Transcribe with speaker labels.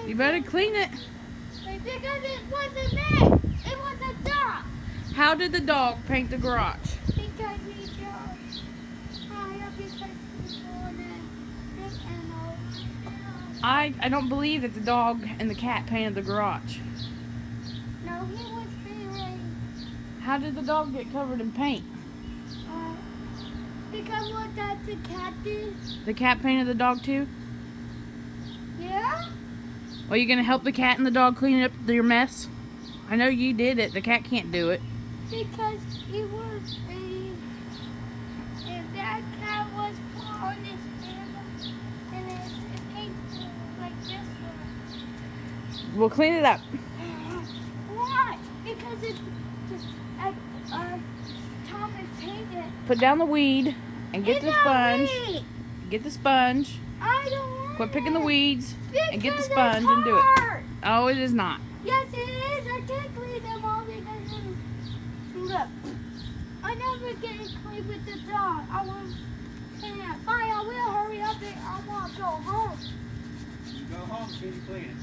Speaker 1: You better clean it.
Speaker 2: Because it wasn't me. It was a dog.
Speaker 1: How did the dog paint the garage?
Speaker 2: Because he just high up because he wanted big animals.
Speaker 1: I don't believe that the dog and the cat painted the garage.
Speaker 2: No, he was feeling.
Speaker 1: How did the dog get covered in paint?
Speaker 2: Because what does the cat do?
Speaker 1: The cat painted the dog too?
Speaker 2: Yeah?
Speaker 1: Are you going to help the cat and the dog clean up your mess? I know you did it. The cat can't do it.
Speaker 2: Because he was if that cat was on his animal and it painted like this one.
Speaker 1: We'll clean it up.
Speaker 2: Why? Because it's just Thomas painted.
Speaker 1: Put down the weed and get the sponge. Get the sponge.
Speaker 2: I don't want
Speaker 1: Quit picking the weeds and get the
Speaker 2: because
Speaker 1: sponge
Speaker 2: it's
Speaker 1: and do it.
Speaker 2: hard.
Speaker 1: Oh, it is not.
Speaker 2: Yes, it is. I can't clean them all because look. I never get it clean with the dog. I want can't. Fine, I will hurry up and I want to go home.
Speaker 3: Go home, finish cleaning.